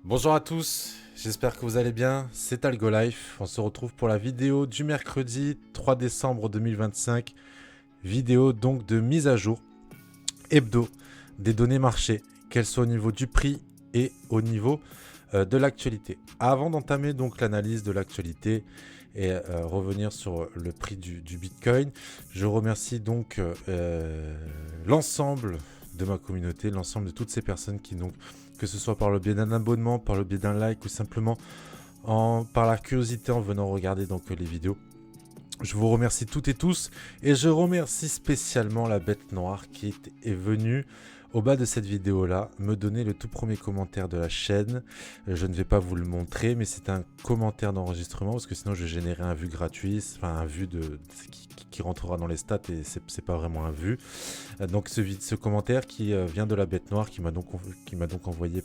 Bonjour à tous, j'espère que vous allez bien, c'est AlgoLife. On se retrouve pour la vidéo du mercredi 3 décembre 2025. Vidéo donc de mise à jour hebdo des données marché, qu'elles soient au niveau du prix et au niveau de l'actualité. Avant d'entamer donc l'analyse de l'actualité et revenir sur le prix du Bitcoin, je remercie donc l'ensemble de ma communauté, l'ensemble de toutes ces personnes qui donc, que ce soit par le biais d'un abonnement, par le biais d'un like ou simplement par la curiosité en venant regarder donc les vidéos. Je vous remercie toutes et tous et je remercie spécialement la bête noire qui est venue au bas de cette vidéo là me donner le tout premier commentaire de la chaîne. Je ne vais pas vous le montrer mais c'est un commentaire d'enregistrement parce que sinon je générerai un vu gratuit, enfin un vu qui rentrera dans les stats et c'est pas vraiment un vu. Donc ce commentaire qui vient de la bête noire qui m'a donc envoyé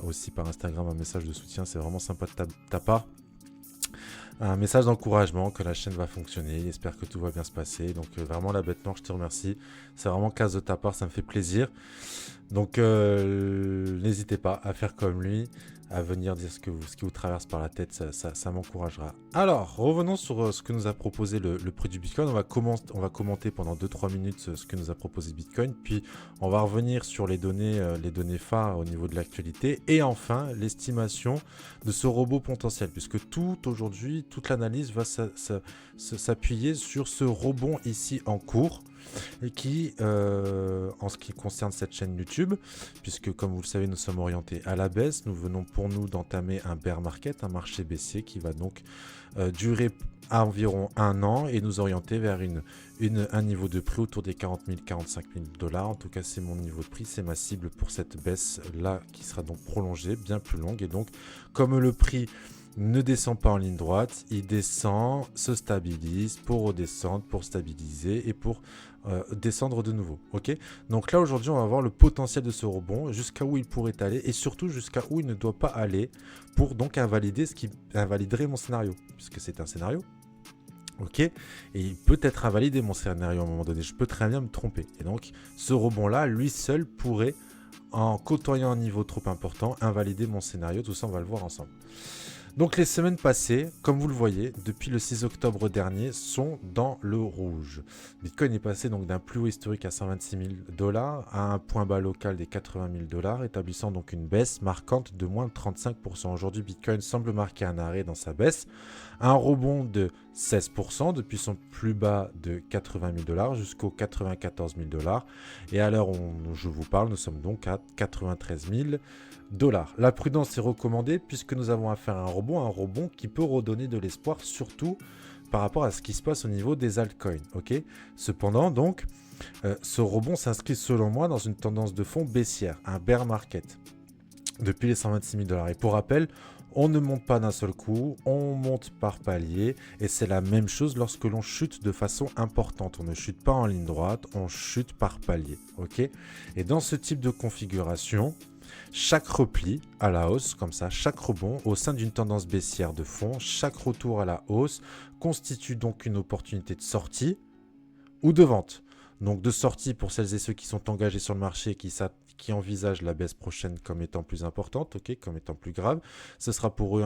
aussi par Instagram un message de soutien, c'est vraiment sympa de ta part. Un message d'encouragement que la chaîne va fonctionner, il espère que tout va bien se passer. Donc vraiment la bête noire, je te remercie. C'est vraiment classe de ta part, ça me fait plaisir. Donc n'hésitez pas à faire comme lui, à venir dire ce qui vous traverse par la tête, ça m'encouragera. Alors, revenons sur ce que nous a proposé le prix du Bitcoin. On va commenter pendant 2-3 minutes ce que nous a proposé Bitcoin, puis on va revenir sur les données phares au niveau de l'actualité, et enfin l'estimation de ce robot potentiel, puisque aujourd'hui, toute l'analyse va s'appuyer sur ce rebond ici en cours, et qui, en ce qui concerne cette chaîne YouTube, puisque comme vous le savez, nous sommes orientés à la baisse, nous venons pour nous d'entamer un bear market, un marché baissier qui va donc durer à environ un an et nous orienter vers un niveau de prix autour des 40 000, 45 000 dollars. En tout cas, c'est mon niveau de prix, c'est ma cible pour cette baisse-là qui sera donc prolongée, bien plus longue. Et donc, comme le prix ne descend pas en ligne droite, il descend, se stabilise pour redescendre, pour stabiliser et pour descendre de nouveau. Ok, donc là aujourd'hui on va voir le potentiel de ce rebond, jusqu'à où il pourrait aller et surtout jusqu'à où il ne doit pas aller pour donc invalider ce qui invaliderait mon scénario, puisque c'est un scénario. Ok, et il peut être invalidé mon scénario à un moment donné, je peux très bien me tromper. Et donc ce rebond là, lui seul pourrait, en côtoyant un niveau trop important, invalider mon scénario. Tout ça on va le voir ensemble. Donc les semaines passées, comme vous le voyez, depuis le 6 octobre dernier, sont dans le rouge. Bitcoin est passé donc d'un plus haut historique à 126 000 dollars à un point bas local des 80 000 dollars, établissant donc une baisse marquante de moins de 35%. Aujourd'hui, Bitcoin semble marquer un arrêt dans sa baisse, un rebond de 16% depuis son plus bas de 80 000 dollars jusqu'aux 94 000 dollars. Et à l'heure où je vous parle, nous sommes donc à 93 000 dollars. La prudence est recommandée puisque nous avons affaire à un rebond qui peut redonner de l'espoir, surtout par rapport à ce qui se passe au niveau des altcoins. Okay, cependant, donc, ce rebond s'inscrit selon moi dans une tendance de fond baissière, un bear market, depuis les 126 000 dollars. Et pour rappel, on ne monte pas d'un seul coup, on monte par palier, et c'est la même chose lorsque l'on chute de façon importante. On ne chute pas en ligne droite, on chute par palier. Okay, et dans ce type de configuration, chaque repli à la hausse, comme ça, chaque rebond au sein d'une tendance baissière de fond, chaque retour à la hausse constitue donc une opportunité de sortie ou de vente. Donc de sortie pour celles et ceux qui sont engagés sur le marché, qui envisagent la baisse prochaine comme étant plus importante, okay, comme étant plus grave. Ce sera pour eux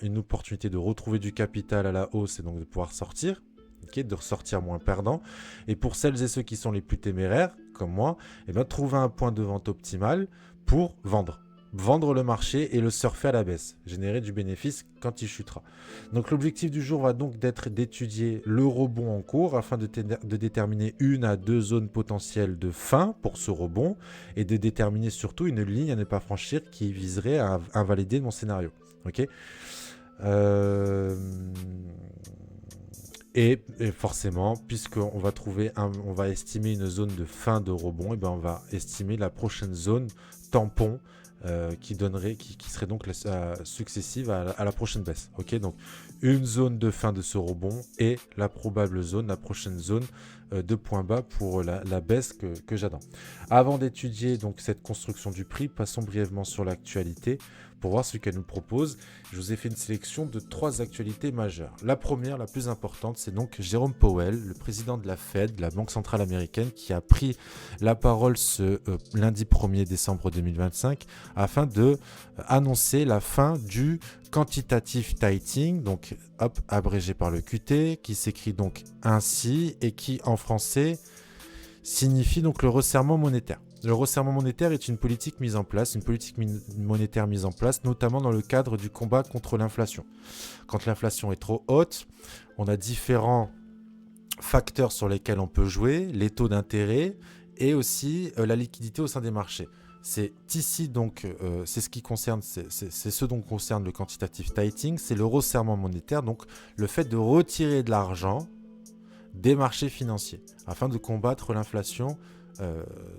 une opportunité de retrouver du capital à la hausse et donc de pouvoir sortir. Okay, de ressortir moins perdant. Et pour celles et ceux qui sont les plus téméraires, comme moi, eh bien, trouver un point de vente optimal pour vendre le marché et le surfer à la baisse, générer du bénéfice quand il chutera. Donc l'objectif du jour va donc être d'étudier le rebond en cours afin de déterminer 1 à 2 zones potentielles de fin pour ce rebond et de déterminer surtout une ligne à ne pas franchir qui viserait à invalider mon scénario. Ok, et forcément, puisqu'on va on va estimer une zone de fin de rebond, et ben on va estimer la prochaine zone tampon qui serait donc successive à la prochaine baisse. Ok, donc une zone de fin de ce rebond et la prochaine zone de points bas pour la baisse que j'attends. Avant d'étudier donc cette construction du prix, passons brièvement sur l'actualité pour voir ce qu'elle nous propose. Je vous ai fait une sélection de 3 actualités majeures. La première, la plus importante, c'est donc Jérôme Powell, le président de la Fed, la Banque centrale américaine, qui a pris la parole ce lundi 1er décembre 2025 afin de annoncer la fin du quantitative tightening, donc hop, abrégé par le QT, qui s'écrit donc ainsi et qui en français signifie donc le resserrement monétaire. Le resserrement monétaire est une politique mise en place, monétaire mise en place, notamment dans le cadre du combat contre l'inflation. Quand l'inflation est trop haute, on a différents facteurs sur lesquels on peut jouer, les taux d'intérêt et aussi la liquidité au sein des marchés. C'est ici donc, c'est ce dont concerne le quantitative tightening, c'est le resserrement monétaire, donc le fait de retirer de l'argent des marchés financiers afin de combattre l'inflation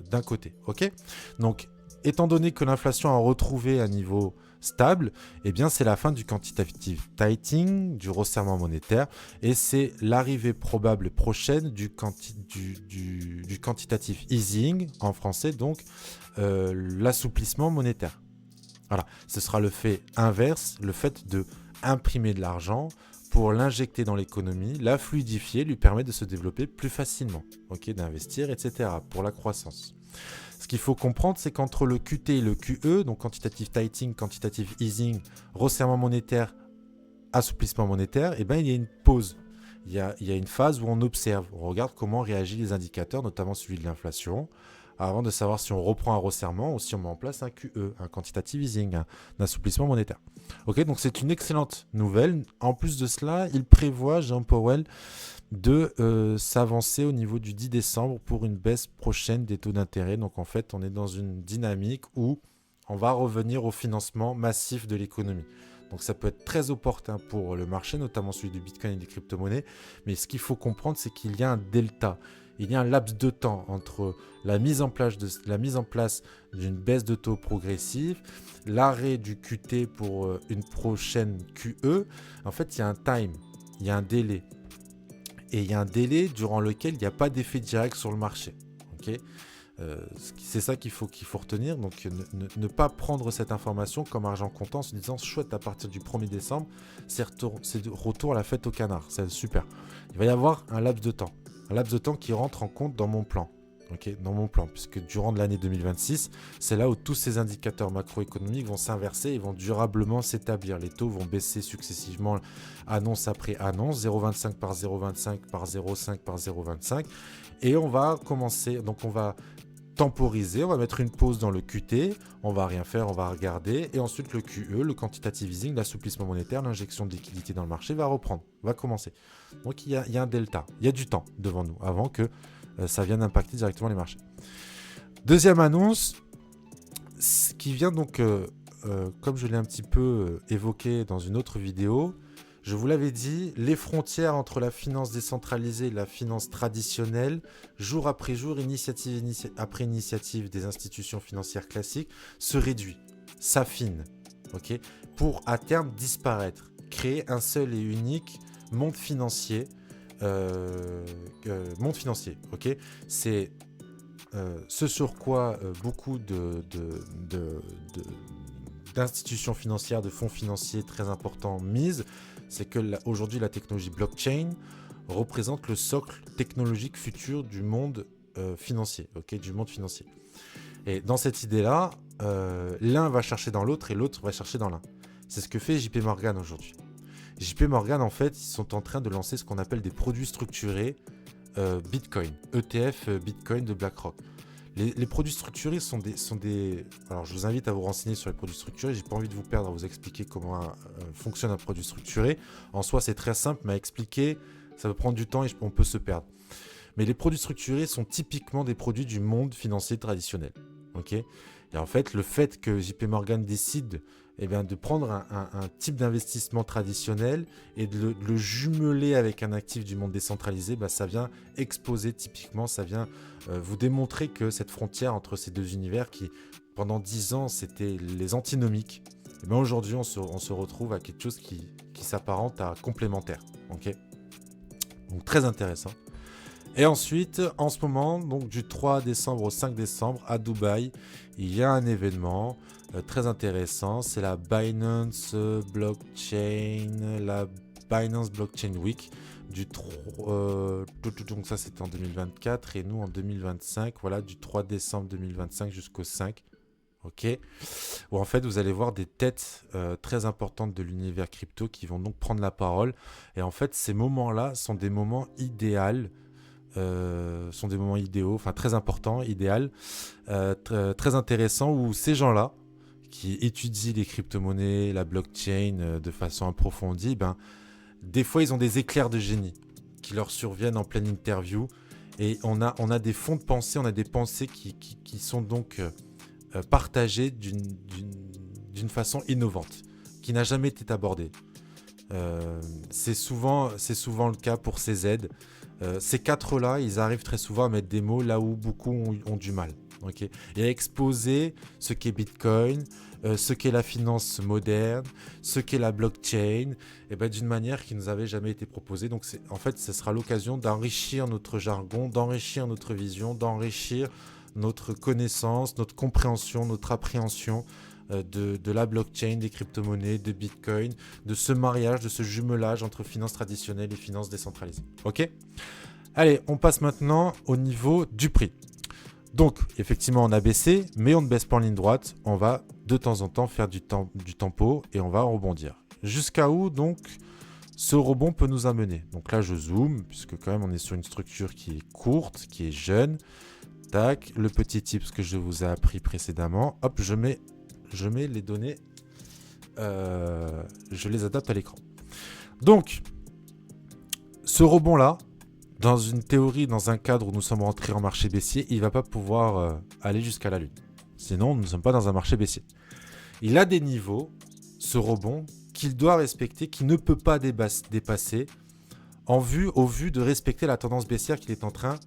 d'un côté. Ok, donc, étant donné que l'inflation a retrouvé un niveau stable, eh bien, c'est la fin du quantitative tightening, du resserrement monétaire, et c'est l'arrivée probable prochaine du quantitative easing, en français, donc l'assouplissement monétaire. Voilà, ce sera le fait inverse, le fait de imprimer de l'argent pour l'injecter dans l'économie, la fluidifier, lui permettre de se développer plus facilement, ok, d'investir, etc., pour la croissance. Ce qu'il faut comprendre, c'est qu'entre le QT et le QE, donc quantitative tightening, quantitative easing, resserrement monétaire, assouplissement monétaire, eh ben, il y a une pause. Il y a une phase où on observe, on regarde comment réagissent les indicateurs, notamment celui de l'inflation, avant de savoir si on reprend un resserrement ou si on met en place un QE, un quantitative easing, un assouplissement monétaire. Ok, donc c'est une excellente nouvelle. En plus de cela, il prévoit, Jean Powell, de s'avancer au niveau du 10 décembre pour une baisse prochaine des taux d'intérêt. Donc en fait, on est dans une dynamique où on va revenir au financement massif de l'économie. Donc ça peut être très opportun pour le marché, notamment celui du Bitcoin et des crypto-monnaies. Mais ce qu'il faut comprendre, c'est qu'il y a un delta. Il y a un laps de temps entre la mise en place d'une baisse de taux progressive, l'arrêt du QT pour une prochaine QE. En fait, il y a un time, il y a un délai. Et il y a un délai durant lequel il n'y a pas d'effet direct sur le marché. Okay, c'est ça qu'il faut retenir. Donc ne pas prendre cette information comme argent comptant en se disant chouette, à partir du 1er décembre, c'est retour à la fête au canard. C'est super. Il va y avoir un laps de temps. Un laps de temps qui rentre en compte dans mon plan. Okay, dans mon plan, puisque durant l'année 2026, c'est là où tous ces indicateurs macroéconomiques vont s'inverser et vont durablement s'établir. Les taux vont baisser successivement, annonce après annonce, 0,25 par 0,25 par 0,5 par 0,25. Et on va commencer, donc on va temporiser, on va mettre une pause dans le QT, on va rien faire, on va regarder, et ensuite le QE, le quantitative easing, l'assouplissement monétaire, l'injection de liquidité dans le marché va reprendre, va commencer. Donc il y a un delta, il y a du temps devant nous avant que ça vient d'impacter directement les marchés. Deuxième annonce, qui vient donc, comme je l'ai un petit peu évoqué dans une autre vidéo, je vous l'avais dit, les frontières entre la finance décentralisée et la finance traditionnelle, jour après jour, initiative après initiative des institutions financières classiques, se réduit, s'affine, okay, pour à terme disparaître, créer un seul et unique monde financier. Okay, c'est ce sur quoi beaucoup d'institutions financières, de fonds financiers très importants misent, c'est que aujourd'hui la technologie blockchain représente le socle technologique futur du monde financier, okay, du monde financier. Et dans cette idée-là, l'un va chercher dans l'autre et l'autre va chercher dans l'un. C'est ce que fait JP Morgan aujourd'hui. JP Morgan, en fait, ils sont en train de lancer ce qu'on appelle des produits structurés Bitcoin, ETF Bitcoin de BlackRock. Les produits structurés sont des... Alors, je vous invite à vous renseigner sur les produits structurés. J'ai pas envie de vous perdre à vous expliquer comment fonctionne un produit structuré. En soi, c'est très simple, mais à expliquer, ça va prendre du temps et on peut se perdre. Mais les produits structurés sont typiquement des produits du monde financier traditionnel. Okay, et en fait, le fait que JP Morgan décide de prendre un type d'investissement traditionnel et de le jumeler avec un actif du monde décentralisé, ça vient exposer typiquement, ça vient vous démontrer que cette frontière entre ces deux univers qui, pendant 10 ans, c'était les antinomiques, aujourd'hui, on se retrouve à quelque chose qui s'apparente à complémentaire. Okay, donc, très intéressant. Et ensuite, en ce moment, donc du 3 décembre au 5 décembre à Dubaï, il y a un événement très intéressant. C'est la Binance Blockchain Week donc ça c'était en 2024 et nous en 2025, voilà, du 3 décembre 2025 jusqu'au 5. Ok, où en fait vous allez voir des têtes très importantes de l'univers crypto qui vont donc prendre la parole. Et en fait, ces moments-là sont des moments idéaux, enfin très importants, très intéressants, où ces gens-là qui étudient les crypto-monnaies, la blockchain de façon approfondie, des fois ils ont des éclairs de génie qui leur surviennent en pleine interview. Et on a des fonds de pensée, on a des pensées qui sont donc partagées d'une façon innovante, qui n'a jamais été abordée. C'est souvent le cas pour ces aides. Ces quatre-là, ils arrivent très souvent à mettre des mots là où beaucoup ont du mal. Okay, et à exposer ce qu'est Bitcoin, ce qu'est la finance moderne, ce qu'est la blockchain, et d'une manière qui ne nous avait jamais été proposée. Donc en fait, ce sera l'occasion d'enrichir notre jargon, d'enrichir notre vision, d'enrichir notre connaissance, notre compréhension, notre appréhension de la blockchain, des crypto-monnaies, de Bitcoin, de ce mariage, de ce jumelage entre finances traditionnelles et finances décentralisées. Ok ? Allez, on passe maintenant au niveau du prix. Donc, effectivement, on a baissé, mais on ne baisse pas en ligne droite. On va de temps en temps faire du tempo et on va rebondir. Jusqu'à où, donc, ce rebond peut nous amener. Donc là, je zoome, puisque quand même, on est sur une structure qui est courte, qui est jeune. Tac, le petit tips que je vous ai appris précédemment. Hop, je mets les données, je les adapte à l'écran. Donc, ce rebond-là, dans une théorie, dans un cadre où nous sommes rentrés en marché baissier, il ne va pas pouvoir aller jusqu'à la lune. Sinon, nous ne sommes pas dans un marché baissier. Il a des niveaux, ce rebond, qu'il doit respecter, qu'il ne peut pas dépasser au vu de respecter la tendance baissière qu'il est en train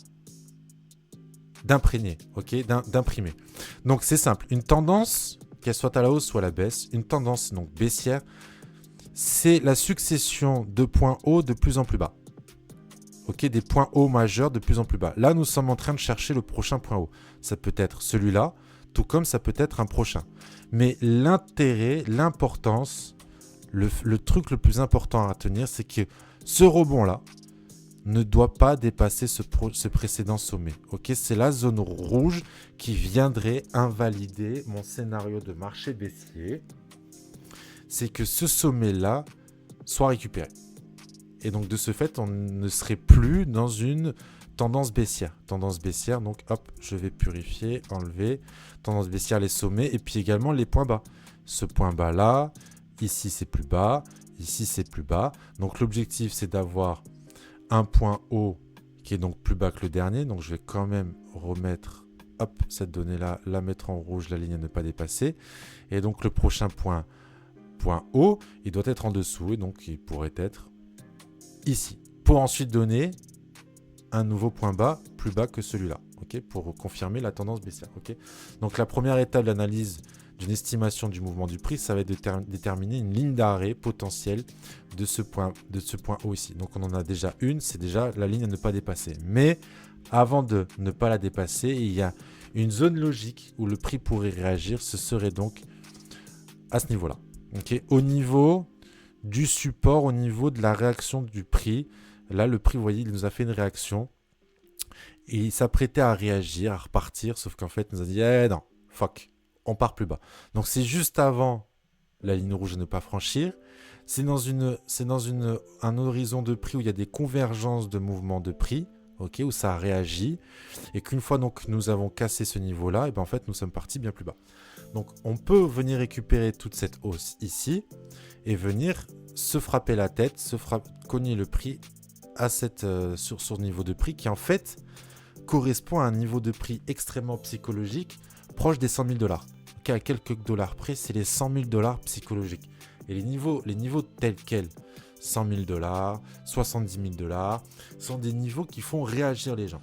d'imprimer. Donc, c'est simple. Une tendance, qu'elle soit à la hausse ou à la baisse, une tendance donc baissière, c'est la succession de points hauts de plus en plus bas. Des points hauts majeurs de plus en plus bas. Là, nous sommes en train de chercher le prochain point haut. Ça peut être celui-là, tout comme ça peut être un prochain. Mais l'intérêt, l'importance, le truc le plus important à retenir, c'est que ce rebond-là ne doit pas dépasser ce précédent sommet. C'est la zone rouge qui viendrait invalider mon scénario de marché baissier. C'est que ce sommet-là soit récupéré. Et donc, de ce fait, on ne serait plus dans une tendance baissière. Tendance baissière, donc hop, je vais purifier, enlever. Tendance baissière, les sommets, et puis également les points bas. Ce point bas-là, ici c'est plus bas, ici c'est plus bas. Donc, l'objectif, c'est d'avoir un point haut qui est donc plus bas que le dernier. Donc, je vais quand même remettre, hop, cette donnée-là, la mettre en rouge, la ligne à ne pas dépasser. Et donc, le prochain point haut, il doit être en dessous, et donc il pourrait être ici, pour ensuite donner un nouveau point bas, plus bas que celui-là, pour confirmer la tendance baissière. Donc la première étape de l'analyse d'une estimation du mouvement du prix, ça va être déterminer une ligne d'arrêt potentielle de ce point haut ici. Donc on en a déjà une, c'est déjà la ligne à ne pas dépasser. Mais avant de ne pas la dépasser, il y a une zone logique où le prix pourrait réagir, ce serait donc à ce niveau-là. Au niveau du support, au niveau de la réaction du prix. Là, le prix, vous voyez, il nous a fait une réaction. Et il s'apprêtait à réagir, à repartir. Sauf qu'en fait, il nous a dit, non, fuck, on part plus bas. Donc, c'est juste avant la ligne rouge à ne pas franchir. C'est dans un horizon de prix où il y a des convergences de mouvements de prix, où ça réagit. Et qu'une fois donc nous avons cassé ce niveau-là, et en fait, nous sommes partis bien plus bas. Donc, on peut venir récupérer toute cette hausse ici et venir se frapper la tête, cogner le prix à sur ce niveau de prix qui en fait correspond à un niveau de prix extrêmement psychologique proche des 100 000 $. À quelques dollars près, c'est les 100 000 $ psychologiques. Et les niveaux tels quels, 100 000 $, 70 000 $, sont des niveaux qui font réagir les gens,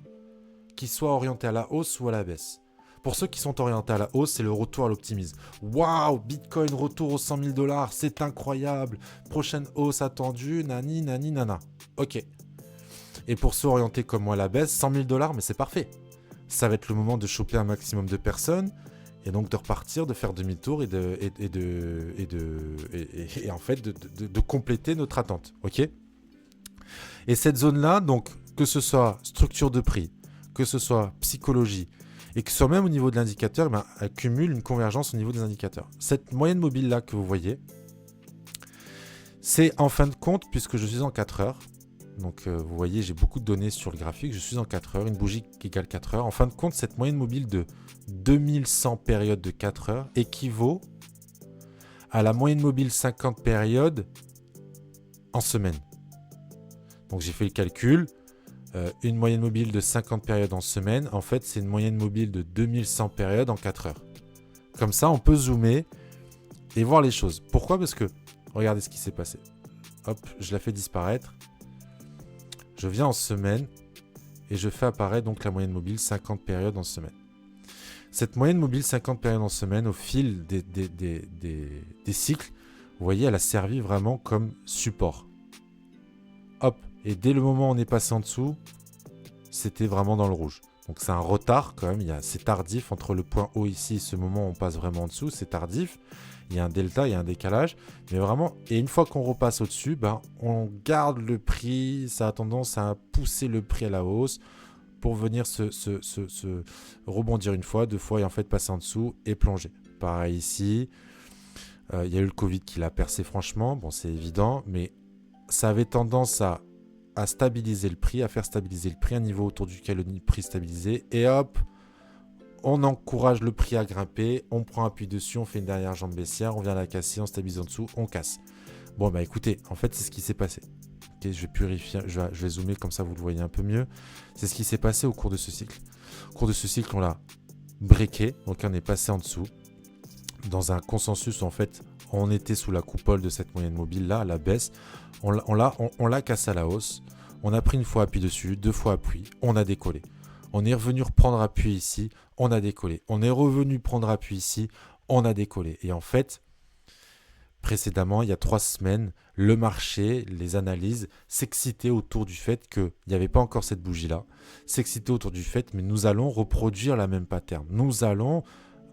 qu'ils soient orientés à la hausse ou à la baisse. Pour ceux qui sont orientés à la hausse, c'est le retour à l'optimisme. Waouh, Bitcoin retour aux 100 000 $, c'est incroyable. Prochaine hausse attendue, nani, nana. Ok. Et pour ceux orientés comme moi à la baisse, 100 000 $, mais c'est parfait. Ça va être le moment de choper un maximum de personnes et donc de repartir, de faire demi-tour et en fait de compléter notre attente. Ok ? Et cette zone-là, donc que ce soit structure de prix, que ce soit psychologie, et que ce soit même au niveau de l'indicateur, ben, elle cumule une convergence au niveau des indicateurs. Cette moyenne mobile-là que vous voyez, c'est en fin de compte, puisque je suis en 4 heures, donc vous voyez, j'ai beaucoup de données sur le graphique, je suis en 4 heures, une bougie qui égale 4 heures. En fin de compte, cette moyenne mobile de 2100 périodes de 4 heures équivaut à la moyenne mobile 50 périodes en semaine. Donc j'ai fait le calcul, une moyenne mobile de 50 périodes en semaine, en fait c'est une moyenne mobile de 2100 périodes en 4 heures. Comme ça, on peut zoomer et voir les choses. Pourquoi ? Parce que, regardez ce qui s'est passé. Hop, je la fais disparaître. Je viens en semaine et je fais apparaître donc la moyenne mobile 50 périodes en semaine. Cette moyenne mobile 50 périodes en semaine, au fil des cycles, vous voyez, elle a servi vraiment comme support. Hop, et dès le moment où on est passé en dessous, c'était vraiment dans le rouge. Donc c'est un retard quand même, c'est tardif entre le point haut ici et ce moment où on passe vraiment en dessous, c'est tardif. Il y a un delta, il y a un décalage, mais vraiment, et une fois qu'on repasse au-dessus, ben, on garde le prix, ça a tendance à pousser le prix à la hausse pour venir se rebondir une fois, deux fois, et en fait passer en dessous et plonger. Pareil ici, il y a eu le Covid qui l'a percé franchement, bon c'est évident, mais ça avait tendance à stabiliser le prix, à faire stabiliser le prix, un niveau autour duquel le prix stabilisé, et hop, on encourage le prix à grimper, on prend appui dessus, on fait une dernière jambe baissière, on vient la casser, on stabilise en dessous, on casse. Bon bah écoutez, en fait c'est ce qui s'est passé. Okay, je vais purifier, je vais zoomer comme ça vous le voyez un peu mieux. C'est ce qui s'est passé au cours de ce cycle. Au cours de ce cycle, on l'a breaké, donc on est passé en dessous, dans un consensus en fait, on était sous la coupole de cette moyenne mobile là, à la baisse, on l'a cassé à la hausse, on a pris une fois appui dessus, deux fois appui, on a décollé. On est revenu reprendre appui ici, on a décollé. On est revenu prendre appui ici, on a décollé. Et en fait, précédemment, il y a 3 semaines, le marché, les analyses s'excitaient autour du fait qu'il n'y avait pas encore cette bougie-là. S'excitaient autour du fait, mais nous allons reproduire la même pattern. Nous allons,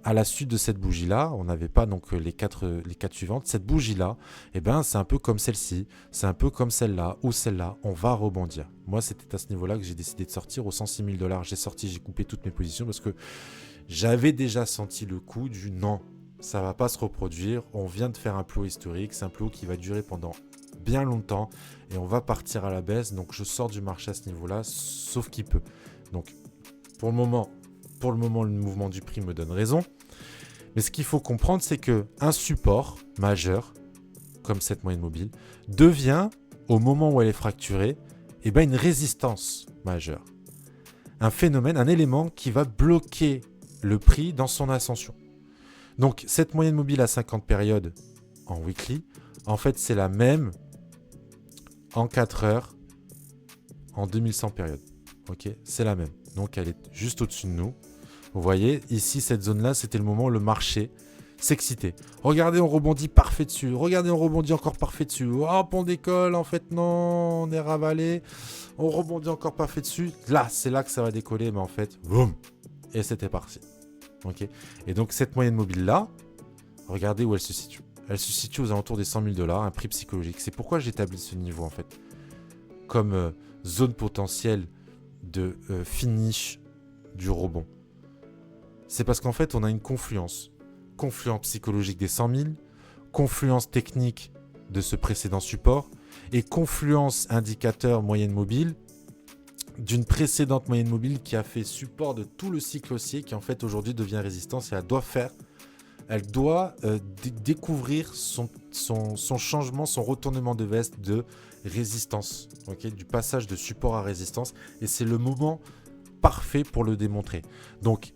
à la suite de cette bougie-là, on n'avait pas donc les quatre suivantes, cette bougie-là, eh ben, c'est un peu comme celle-ci, c'est un peu comme celle-là, ou celle-là, on va rebondir. Moi, c'était à ce niveau-là que j'ai décidé de sortir aux 106 000 $. J'ai sorti, j'ai coupé toutes mes positions parce que j'avais déjà senti le coup du non, ça ne va pas se reproduire, on vient de faire un plus haut historique, c'est un plus haut qui va durer pendant bien longtemps et on va partir à la baisse, donc je sors du marché à ce niveau-là, sauf qu'il peut. Donc, pour le moment, le mouvement du prix me donne raison. Mais ce qu'il faut comprendre, c'est qu'un support majeur, comme cette moyenne mobile, devient, au moment où elle est fracturée, eh ben une résistance majeure. Un phénomène, un élément qui va bloquer le prix dans son ascension. Donc, cette moyenne mobile à 50 périodes en weekly, en fait, c'est la même en 4 heures, en 2100 périodes. Ok, c'est la même. Donc, elle est juste au-dessus de nous. Vous voyez, ici, cette zone-là, c'était le moment où le marché s'excitait. Regardez, on rebondit parfait dessus. Regardez, on rebondit encore parfait dessus. Hop, on décolle. En fait, non, on est ravalé. On rebondit encore parfait dessus. Là, c'est là que ça va décoller. Mais en fait, boum. Et c'était parti. Ok. Et donc, cette moyenne mobile-là, regardez où elle se situe. Elle se situe aux alentours des 100 000 $, un prix psychologique. C'est pourquoi j'établis ce niveau, en fait, comme zone potentielle de finish du rebond. C'est parce qu'en fait, on a une confluence psychologique des 100 000, confluence technique de ce précédent support et confluence indicateur moyenne mobile d'une précédente moyenne mobile qui a fait support de tout le cycle haussier qui en fait aujourd'hui devient résistance et elle doit découvrir son changement, son retournement de veste de résistance, okay, du passage de support à résistance et c'est le moment parfait pour le démontrer. Donc,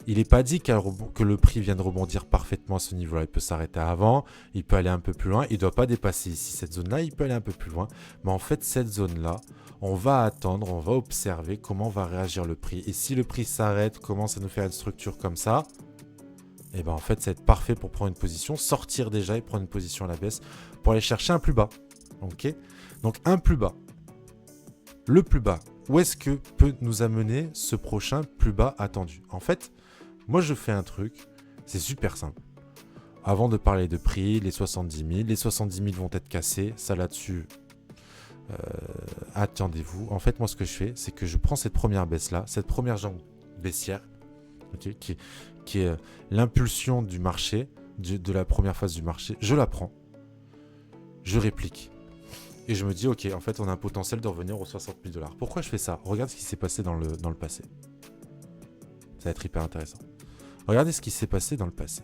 il n'est pas dit que le prix vienne rebondir parfaitement à ce niveau-là. Il peut s'arrêter avant, il peut aller un peu plus loin. Il ne doit pas dépasser ici cette zone-là, il peut aller un peu plus loin. Mais en fait, cette zone-là, on va attendre, on va observer comment va réagir le prix. Et si le prix s'arrête, commence à nous faire une structure comme ça, et ben en fait, ça va être parfait pour prendre une position, sortir déjà et prendre une position à la baisse pour aller chercher un plus bas. Ok ? Donc un plus bas. le plus bas, où est-ce que peut nous amener ce prochain plus bas attendu? En fait, moi je fais un truc, c'est super simple. Avant de parler de prix, les 70 000, les 70 000 vont être cassés, ça là-dessus, attendez-vous. En fait, moi ce que je fais, c'est que je prends cette première baisse-là, cette première jambe baissière, okay, qui est l'impulsion du marché, de la première phase du marché, je la prends, je réplique. Et je me dis, ok, en fait, on a un potentiel de revenir aux 60 000 $. Pourquoi je fais ça? Regarde ce qui s'est passé dans le passé. Ça va être hyper intéressant. Regardez ce qui s'est passé dans le passé.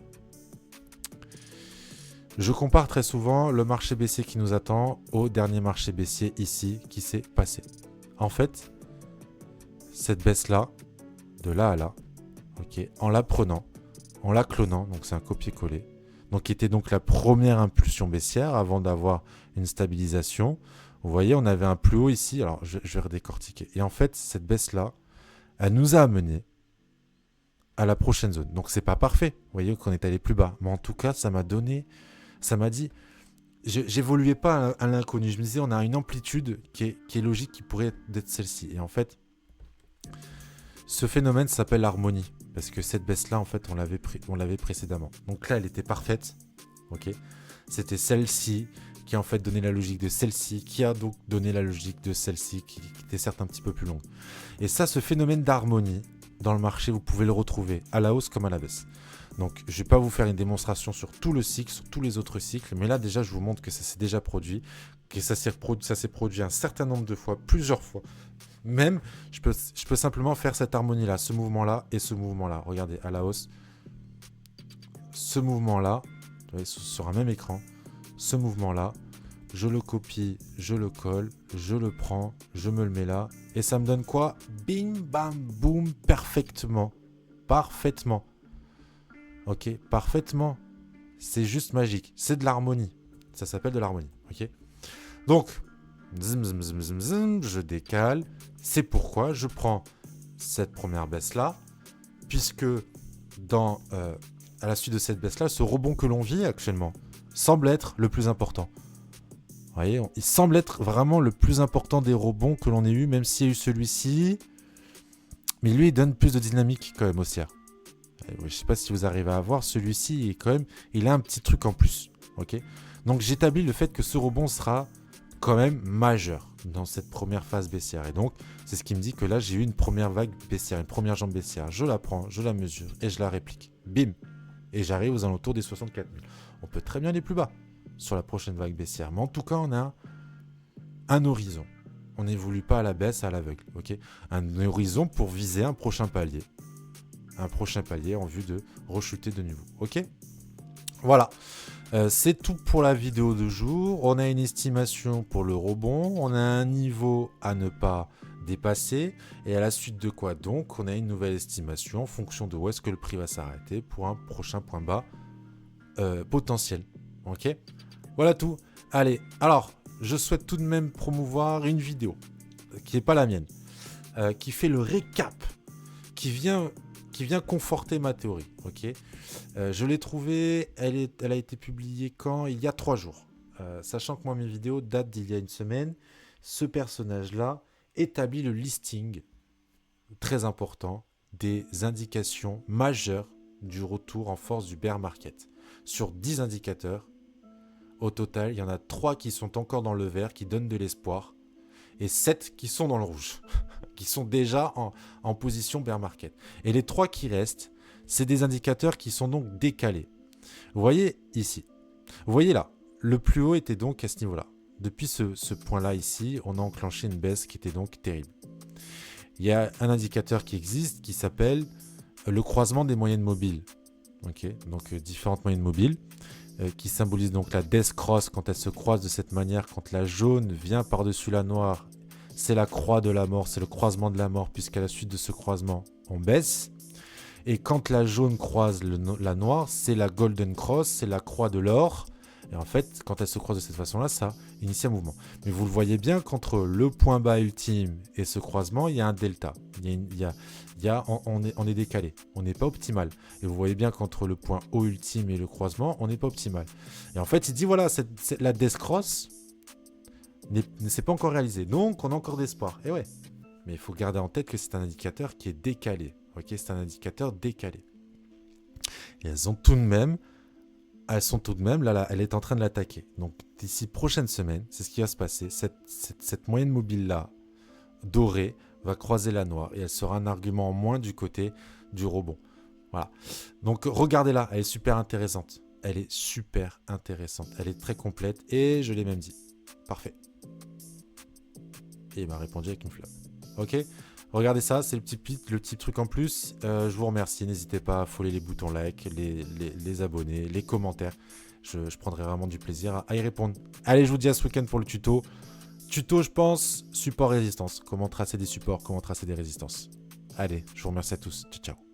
Je compare très souvent le marché baissier qui nous attend au dernier marché baissier ici qui s'est passé. En fait, cette baisse-là, de là à là, okay, en la prenant, en la clonant, donc c'est un copier-coller, donc qui était donc la première impulsion baissière avant d'avoir une stabilisation. Vous voyez, on avait un plus haut ici, alors je vais redécortiquer. Et en fait, cette baisse-là, elle nous a amené à la prochaine zone. Donc c'est pas parfait, vous voyez qu'on est allé plus bas. Mais en tout cas, ça m'a dit, j'évoluais pas à l'inconnu. Je me disais, on a une amplitude qui est logique, qui pourrait être celle-ci. Et en fait, ce phénomène s'appelle l'harmonie. Parce que cette baisse-là, en fait, on l'avait précédemment. Donc là, elle était parfaite. Ok. C'était celle-ci qui a en fait donné la logique de celle-ci, qui a donc donné la logique de celle-ci, qui était certes un petit peu plus longue. Et ça, ce phénomène d'harmonie dans le marché, vous pouvez le retrouver à la hausse comme à la baisse. Donc, je ne vais pas vous faire une démonstration sur tout le cycle, sur tous les autres cycles, mais là, déjà, je vous montre que ça s'est déjà produit, que ça s'est produit un certain nombre de fois, plusieurs fois. Même, je peux simplement faire cette harmonie-là, ce mouvement-là et ce mouvement-là. Regardez, à la hausse, ce mouvement-là, vous voyez, sur un même écran, ce mouvement-là, je le copie, je le colle, je le prends, je me le mets là, et ça me donne quoi? Bing, bam, boum, parfaitement. Parfaitement. Ok, parfaitement. C'est juste magique. C'est de l'harmonie. Ça s'appelle de l'harmonie. Ok. Donc, je décale. C'est pourquoi je prends cette première baisse-là, puisque à la suite de cette baisse-là, ce rebond que l'on vit actuellement semble être le plus important. Vous voyez, il semble être vraiment le plus important des rebonds que l'on ait eu, même s'il y a eu celui-ci. Mais lui, il donne plus de dynamique quand même haussière. Je ne sais pas si vous arrivez à voir, celui-ci, il a un petit truc en plus. Okay, donc j'établis le fait que ce rebond sera quand même majeur dans cette première phase baissière. Et donc, c'est ce qui me dit que là, j'ai eu une première vague baissière, une première jambe baissière. Je la prends, je la mesure et je la réplique. Bim! Et j'arrive aux alentours des 64 000. On peut très bien aller plus bas sur la prochaine vague baissière. Mais en tout cas, on a un horizon. On n'évolue pas à la baisse, à l'aveugle. Okay, un horizon pour viser un prochain palier. Un prochain palier en vue de rechuter de nouveau. Ok? Voilà. C'est tout pour la vidéo de jour. On a une estimation pour le rebond. On a un niveau à ne pas dépasser. Et à la suite de quoi donc, on a une nouvelle estimation en fonction de où est-ce que le prix va s'arrêter pour un prochain point bas potentiel. Ok? Voilà tout. Allez, alors, je souhaite tout de même promouvoir une vidéo qui n'est pas la mienne, qui fait le récap, qui vient conforter ma théorie. Ok, je l'ai trouvée, elle a été publiée quand? Il y a 3 jours. Sachant que moi, mes vidéos datent d'il y a une semaine, ce personnage-là établit le listing très important des indications majeures du retour en force du bear market. Sur 10 indicateurs, au total, il y en a 3 qui sont encore dans le vert, qui donnent de l'espoir, et 7 qui sont dans le rouge, qui sont déjà en position bear market. Et les 3 qui restent, c'est des indicateurs qui sont donc décalés. Vous voyez ici, vous voyez là, le plus haut était donc à ce niveau-là. Depuis ce point-là ici, on a enclenché une baisse qui était donc terrible. Il y a un indicateur qui existe qui s'appelle le croisement des moyennes mobiles. Okay, donc différentes moyennes mobiles qui symbolisent donc la death cross quand elle se croise de cette manière, quand la jaune vient par-dessus la noire, c'est la croix de la mort, c'est le croisement de la mort, puisqu'à la suite de ce croisement, on baisse. Et quand la jaune croise la noire, c'est la golden cross, c'est la croix de l'or. Et en fait, quand elle se croise de cette façon-là, ça initie un mouvement. Mais vous le voyez bien qu'entre le point bas ultime et ce croisement, il y a un delta. On est décalé, on n'est pas optimal. Et vous voyez bien qu'entre le point haut ultime et le croisement, on n'est pas optimal. Et en fait, il dit voilà, la death cross, ne s'est pas encore réalisé. Donc, on a encore d'espoir. Et ouais. Mais il faut garder en tête que c'est un indicateur qui est décalé. Ok, c'est un indicateur décalé. Et elles sont tout de même, là, elle est en train de l'attaquer. Donc, d'ici prochaine semaine, c'est ce qui va se passer. Cette moyenne mobile-là, dorée, va croiser la noire. Et elle sera un argument en moins du côté du rebond. Voilà. Donc, regardez-la. Elle est super intéressante. Elle est super intéressante. Elle est très complète. Et je l'ai même dit. Parfait. Et il m'a répondu avec une flamme. Ok, regardez ça, c'est le petit truc en plus. Je vous remercie, n'hésitez pas à follower les boutons like, les abonnés, les commentaires. Je prendrai vraiment du plaisir à y répondre. Allez, je vous dis à ce week-end pour le tuto. Tuto, je pense, support résistance. Comment tracer des supports, comment tracer des résistances. Allez, je vous remercie à tous. Ciao, ciao.